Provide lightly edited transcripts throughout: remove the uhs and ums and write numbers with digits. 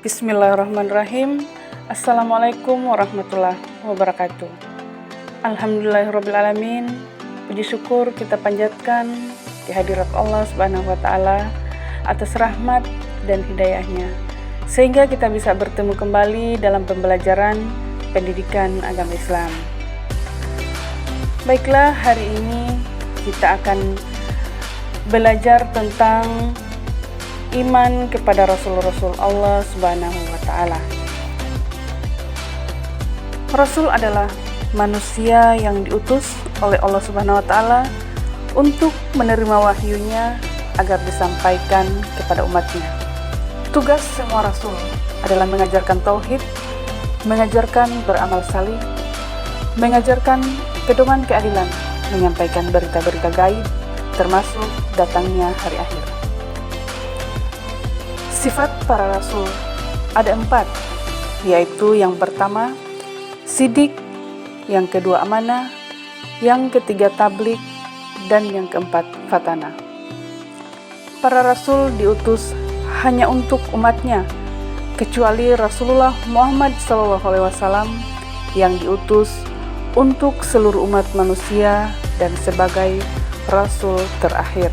Bismillahirrahmanirrahim. Assalamualaikum warahmatullahi wabarakatuh. Alhamdulillahirrabbilalamin. Puji syukur kita panjatkan kehadirat Allah Subhanahu wa Ta'ala atas rahmat dan hidayahnya, sehingga kita bisa bertemu kembali dalam pembelajaran pendidikan agama Islam. Baiklah, hari ini kita akan belajar tentang iman kepada Rasul-Rasul Allah Subhanahu wa Ta'ala. Rasul adalah manusia yang diutus oleh Allah Subhanahu wa Ta'ala untuk menerima wahyunya agar disampaikan kepada umatnya. Tugas semua rasul adalah mengajarkan tauhid, mengajarkan beramal salih, mengajarkan pedoman keadilan, menyampaikan berita-berita gaib, termasuk datangnya hari akhir. Sifat para rasul ada 4, yaitu yang pertama sidik, yang kedua amanah, yang ketiga tabligh, dan yang keempat fatana. Para rasul diutus hanya untuk umatnya, kecuali Rasulullah Muhammad SAW yang diutus untuk seluruh umat manusia dan sebagai rasul terakhir.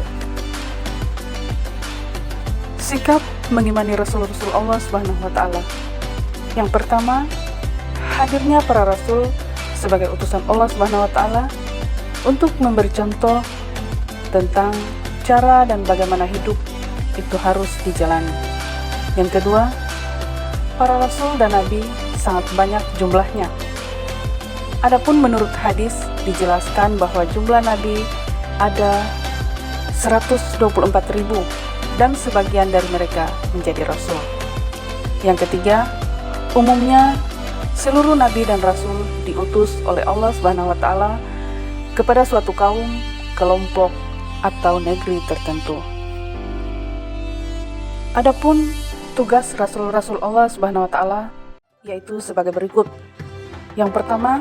Sikap mengimani Rasul-Rasul Allah Subhanahu wa Ta'ala. Yang pertama, hadirnya para rasul sebagai utusan Allah Subhanahu wa Ta'ala untuk memberi contoh tentang cara dan bagaimana hidup itu harus dijalani. Yang kedua, para rasul dan nabi sangat banyak jumlahnya. Adapun menurut hadis dijelaskan bahwa jumlah nabi ada 124.000 dan sebagian dari mereka menjadi rasul. Yang ketiga, umumnya seluruh nabi dan rasul diutus oleh Allah Subhanahu wa Ta'ala kepada suatu kaum, kelompok, atau negeri tertentu. Adapun tugas rasul-rasul Allah Subhanahu wa Ta'ala yaitu sebagai berikut. Yang pertama,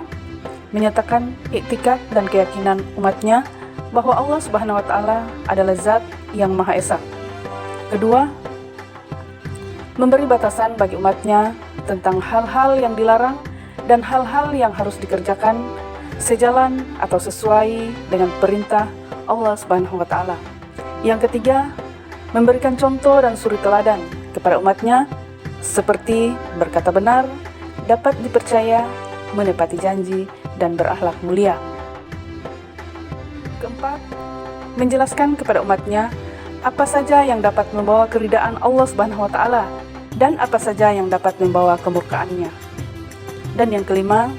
menyatakan iktikad dan keyakinan umatnya bahwa Allah Subhanahu wa Ta'ala adalah Zat yang Maha Esa. Kedua, memberi batasan bagi umatnya tentang hal-hal yang dilarang dan hal-hal yang harus dikerjakan sejalan atau sesuai dengan perintah Allah Subhanahu wa Ta'ala. Yang ketiga, memberikan contoh dan suri teladan kepada umatnya seperti berkata benar, dapat dipercaya, menepati janji, dan berakhlak mulia. Keempat, menjelaskan kepada umatnya apa saja yang dapat membawa keridaan Allah Subhanahu wa Ta'ala dan apa saja yang dapat membawa kemurkaannya. Dan yang kelima,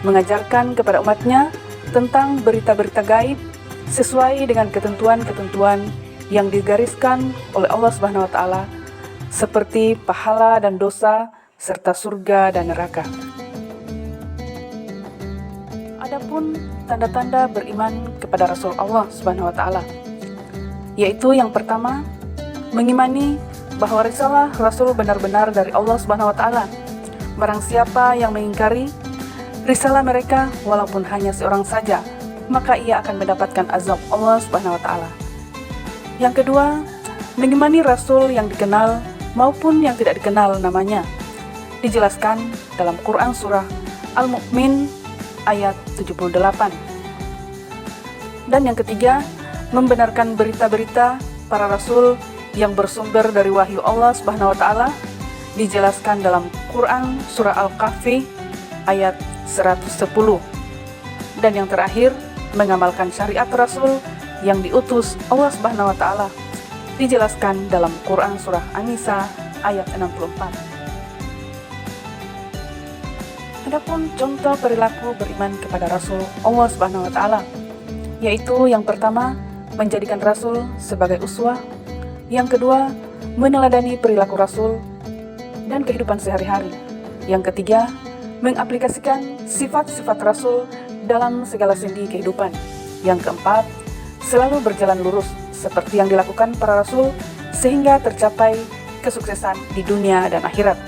mengajarkan kepada umatnya tentang berita-berita gaib sesuai dengan ketentuan-ketentuan yang digariskan oleh Allah Subhanahu wa Ta'ala seperti pahala dan dosa serta surga dan neraka. Adapun tanda-tanda beriman kepada Rasul Allah Subhanahu wa Ta'ala, yaitu yang pertama, mengimani bahwa risalah Rasul benar-benar dari Allah Subhanahu wa Ta'ala. Barang siapa yang mengingkari risalah mereka walaupun hanya seorang saja, maka ia akan mendapatkan azab Allah Subhanahu wa Ta'ala. Yang kedua, mengimani Rasul yang dikenal maupun yang tidak dikenal namanya. Dijelaskan dalam Quran surah Al-Mu'min ayat 78. Dan yang ketiga, membenarkan berita-berita para rasul yang bersumber dari wahyu Allah Subhanahu wa Ta'ala, dijelaskan dalam Quran surah Al-Kahfi ayat 110. Dan yang terakhir, mengamalkan syariat rasul yang diutus Allah Subhanahu wa Ta'ala, dijelaskan dalam Quran surah An-Nisa ayat 64. Adapun contoh perilaku beriman kepada Rasul Allah Subhanahu wa Ta'ala, yaitu yang pertama, menjadikan Rasul sebagai uswah. Yang kedua, meneladani perilaku Rasul dan kehidupan sehari-hari. Yang ketiga, mengaplikasikan sifat-sifat Rasul dalam segala sendi kehidupan. Yang keempat, selalu berjalan lurus seperti yang dilakukan para Rasul sehingga tercapai kesuksesan di dunia dan akhirat.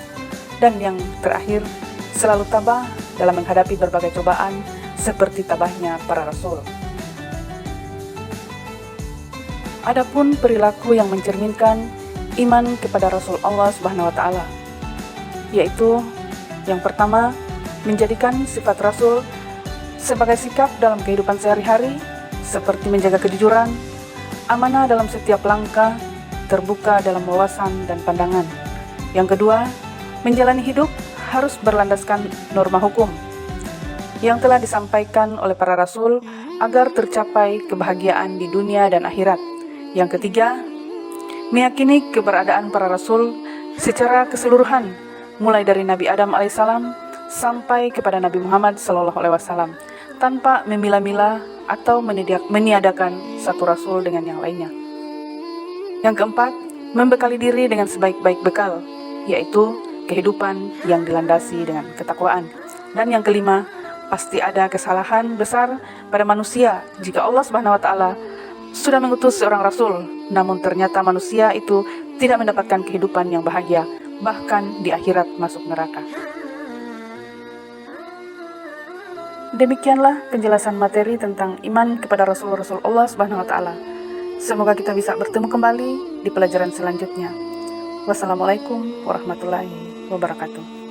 Dan yang terakhir, selalu tabah dalam menghadapi berbagai cobaan seperti tabahnya para Rasul. Adapun perilaku yang mencerminkan iman kepada Rasul Allah Subhanahu wa Ta'ala, yaitu yang pertama, menjadikan sifat Rasul sebagai sikap dalam kehidupan sehari-hari, seperti menjaga kejujuran, amanah dalam setiap langkah, terbuka dalam wawasan dan pandangan. Yang kedua, menjalani hidup harus berlandaskan norma hukum yang telah disampaikan oleh para rasul agar tercapai kebahagiaan di dunia dan akhirat. Yang ketiga, meyakini keberadaan para rasul secara keseluruhan, mulai dari Nabi Adam alaihissalam sampai kepada Nabi Muhammad SAW, tanpa memilah-milah atau meniadakan satu rasul dengan yang lainnya. Yang keempat, membekali diri dengan sebaik-baik bekal, yaitu kehidupan yang dilandasi dengan ketakwaan. Dan yang kelima, pasti ada kesalahan besar pada manusia jika Allah Subhanahu wa taala sudah mengutus seorang rasul, namun ternyata manusia itu tidak mendapatkan kehidupan yang bahagia, bahkan di akhirat masuk neraka. Demikianlah penjelasan materi tentang iman kepada Rasul-Rasul Allah Subhanahu wa taala. Semoga kita bisa bertemu kembali di pelajaran selanjutnya. Wassalamualaikum warahmatullahi wabarakatuh.